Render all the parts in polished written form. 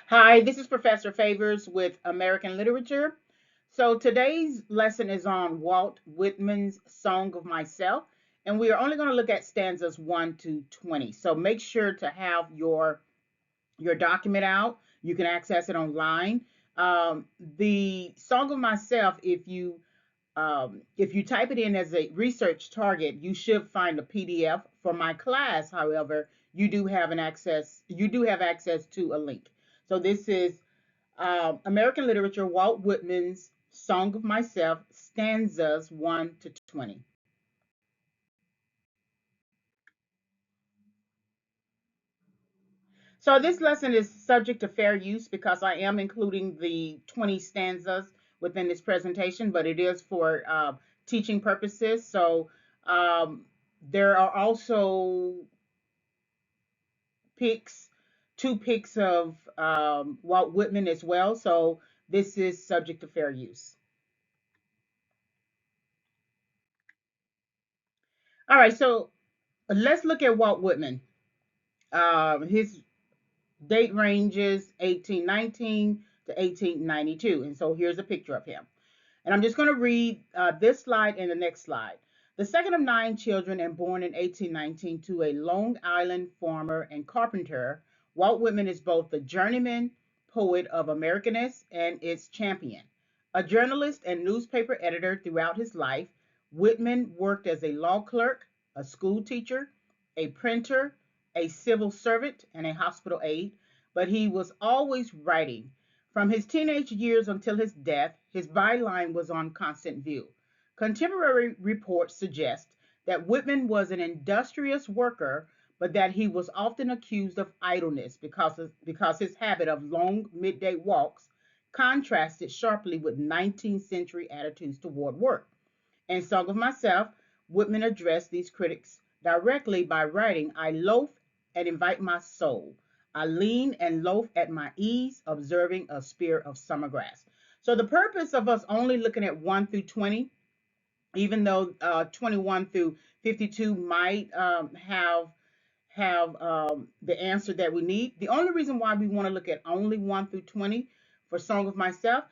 Hi, this is Professor Favors with American Literature. So today's lesson is on Walt Whitman's Song of Myself, and we are only going to look at stanzas 1 to 20. So make sure to have your document out. You can access it online. The Song of Myself, if you type it in as a research target, you should find a PDF. For my class, however, you do have access to a link. So this is American Literature, Walt Whitman's Song of Myself, stanzas 1 to 20. So this lesson is subject to fair use because I am including the 20 stanzas within this presentation, but it is for teaching purposes. So um, there are also pics, two pics of Walt Whitman as well. So this is subject to fair use. All right, so let's look at Walt Whitman. His date ranges 1819 to 1892. And so here's a picture of him. And I'm just going to read this slide and the next slide. The second of 9 children and born in 1819 to a Long Island farmer and carpenter, Walt Whitman is both the journeyman poet of Americanness and its champion. A journalist and newspaper editor throughout his life, Whitman worked as a law clerk, a school teacher, a printer, a civil servant, and a hospital aide, but he was always writing. From his teenage years until his death, his byline was on constant view. Contemporary reports suggest that Whitman was an industrious worker, but that he was often accused of idleness because his habit of long midday walks contrasted sharply with 19th century attitudes toward work. In Song of Myself, Whitman addressed these critics directly by writing, I loaf and invite my soul. I lean and loaf at my ease, observing a spear of summer grass. So the purpose of us only looking at 1 through 20, even though 21 through 52 might have the answer that we need. The only reason why we want to look at only 1 through 20 for Song of Myself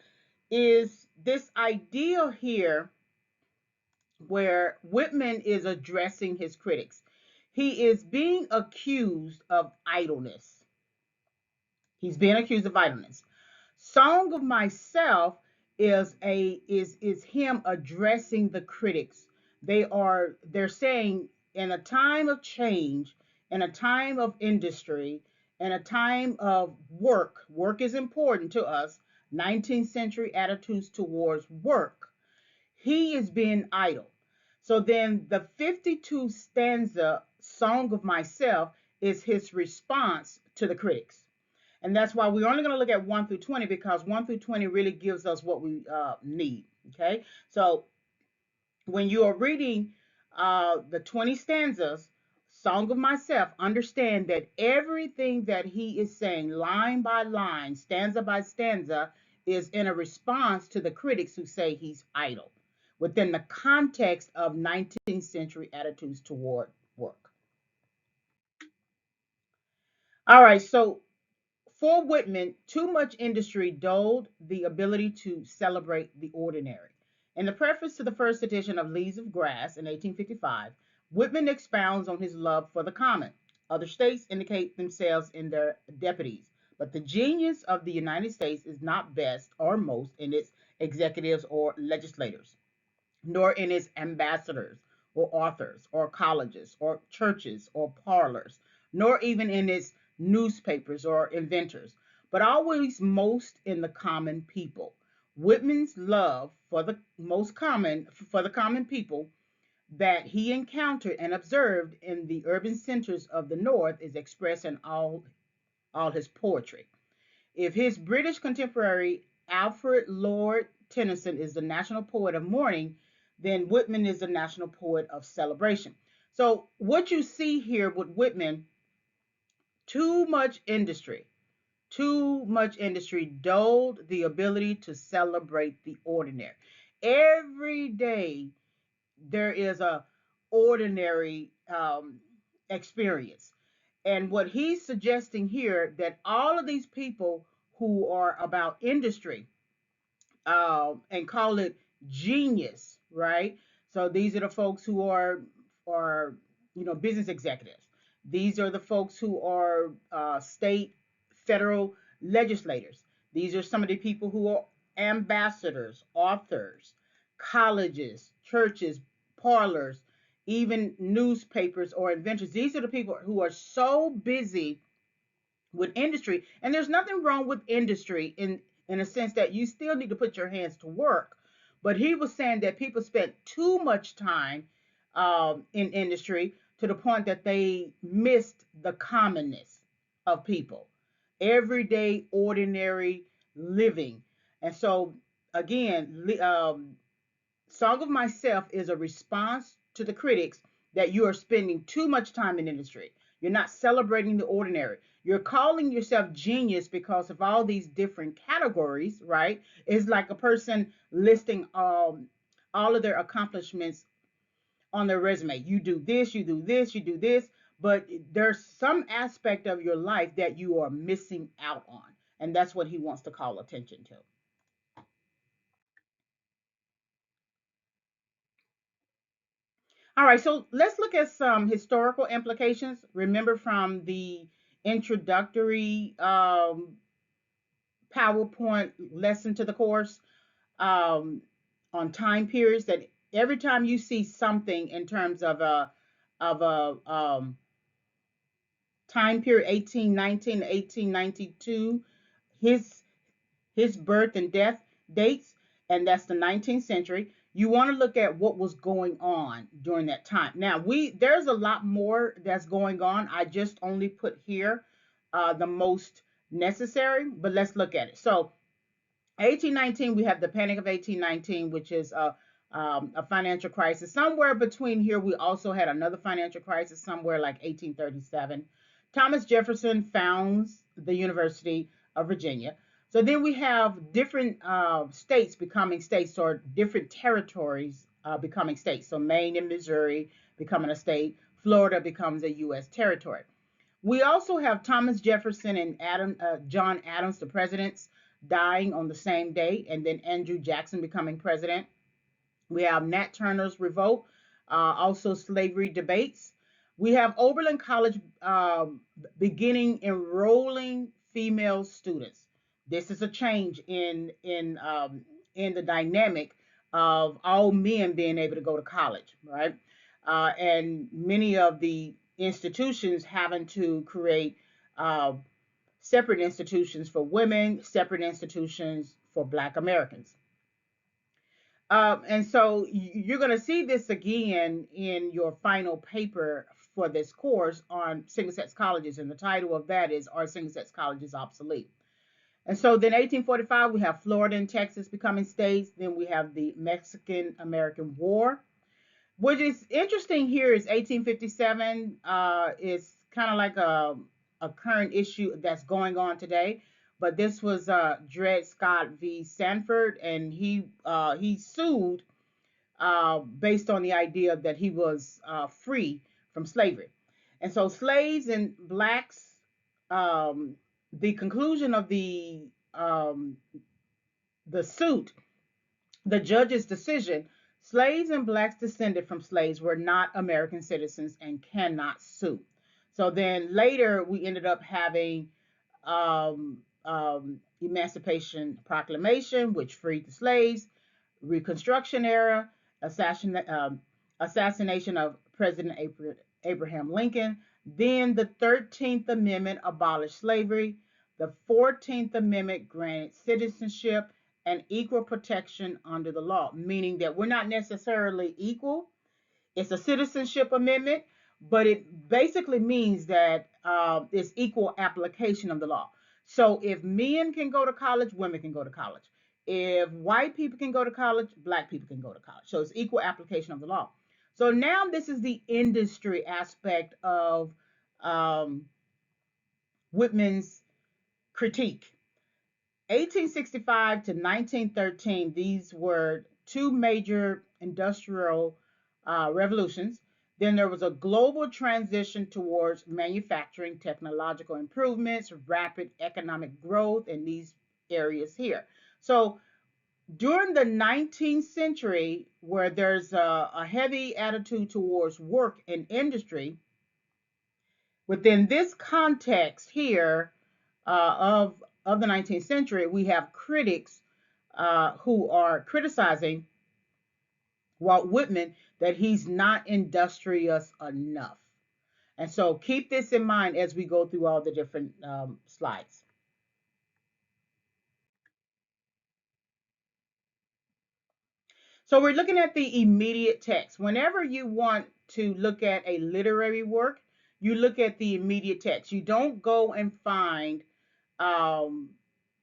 is this idea here where Whitman is addressing his critics. He is being accused of idleness. He's being accused of idleness. Song of Myself is him addressing the critics. They're saying in a time of change, in a time of industry, in a time of work is important to us. 19th century attitudes towards work. He is being idle. So then the 52 stanza Song of Myself is his response to the critics. And that's why we're only going to look at 1 through 20 because 1 through 20 really gives us what we need. Okay. So when you are reading the 20 stanzas, Song of Myself, understand that everything that he is saying, line by line, stanza by stanza, is in a response to the critics who say he's idle within the context of 19th century attitudes toward work. All right, so for Whitman, too much industry dulled the ability to celebrate the ordinary. In the preface to the first edition of Leaves of Grass in 1855, Whitman expounds on his love for the common. Other states indicate themselves in their deputies, but the genius of the United States is not best or most in its executives or legislators, nor in its ambassadors or authors or colleges or churches or parlors, nor even in its newspapers or inventors, but always most in the common people. Whitman's love for the common people that he encountered and observed in the urban centers of the North is expressed in all his poetry. If his British contemporary Alfred Lord Tennyson is the national poet of mourning, then Whitman is the national poet of celebration. So what you see here with Whitman, too much industry, too much industry dulled the ability to celebrate the ordinary. Every day there is a ordinary experience. And what he's suggesting here that all of these people who are about industry, and call it genius, right? So these are the folks who are business executives. These are the folks who are state, federal legislators. These are some of the people who are ambassadors, authors, colleges, churches, parlors, even newspapers or inventors. These are the people who are so busy with industry, and there's nothing wrong with industry in a sense that you still need to put your hands to work. But he was saying that people spent too much time in industry to the point that they missed the commonness of people, everyday ordinary living. And so again, Song of Myself is a response to the critics that you are spending too much time in industry. You're not celebrating the ordinary. You're calling yourself genius because of all these different categories, right? It's like a person listing all of their accomplishments on their resume. You do this, you do this, you do this, but there's some aspect of your life that you are missing out on. And that's what he wants to call attention to. All right, so let's look at some historical implications. Remember from the introductory PowerPoint lesson to the course um, on time periods, that every time you see something in terms of a time period 1819 to 1892, his his birth and death dates, and that's the 19th century. You want to look at what was going on during that time. Now, there's a lot more that's going on. I just only put here the most necessary, but let's look at it. So, 1819, we have the Panic of 1819, which is a financial crisis. Somewhere between here, we also had another financial crisis, somewhere like 1837. Thomas Jefferson founds the University of Virginia. So then we have different states becoming states, or different territories becoming states. So Maine and Missouri becoming a state. Florida becomes a U.S. territory. We also have Thomas Jefferson and John Adams, the presidents, dying on the same day, and then Andrew Jackson becoming president. We have Nat Turner's revolt, also slavery debates. We have Oberlin College beginning enrolling female students. This is a change in the dynamic of all men being able to go to college, right? And many of the institutions having to create uh, separate institutions for women, separate institutions for Black Americans. And so you're going to see this again in your final paper for this course on single sex colleges. And the title of that is Are Single Sex Colleges Obsolete? And so then 1845, we have Florida and Texas becoming states. Then we have the Mexican American War. What is interesting here is 1857 is kind of like a current issue that's going on today. But this was Dred Scott v. Sanford, and he sued based on the idea that he was free from slavery. And so slaves and blacks, um, the conclusion of the suit, the judge's decision, slaves and blacks descended from slaves were not American citizens and cannot sue. So then later we ended up having Emancipation Proclamation, which freed the slaves, Reconstruction era, assassination of President Abraham Lincoln. Then the 13th Amendment abolished slavery. The 14th Amendment granted citizenship and equal protection under the law, meaning that we're not necessarily equal. It's a citizenship amendment, but it basically means that it's equal application of the law. So if men can go to college, women can go to college. If white people can go to college, black people can go to college. So it's equal application of the law. So now this is the industry aspect of um, Whitman's critique. 1865 to 1913, these were two major industrial revolutions. Then there was a global transition towards manufacturing, technological improvements, rapid economic growth in these areas here. So during the 19th century, where there's a heavy attitude towards work and industry, within this context here of the 19th century, we have critics who are criticizing Walt Whitman that he's not industrious enough. And so keep this in mind as we go through all the different slides. So we're looking at the immediate text. Whenever you want to look at a literary work, you look at the immediate text. You don't go and find um,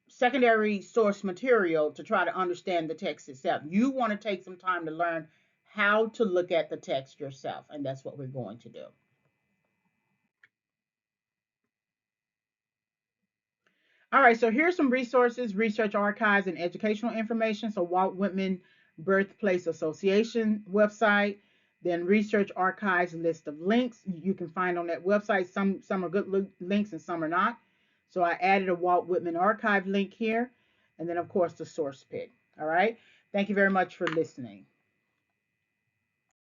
secondary source material to try to understand the text itself. You want to take some time to learn how to look at the text yourself, and that's what we're going to do. All right, so here's some resources, research archives, and educational information. So Walt Whitman Birthplace Association website, then research archives list of links you can find on that website. Some are good links and some are not. So I added a Walt Whitman archive link here, and then of course the source pick. All right. Thank you very much for listening.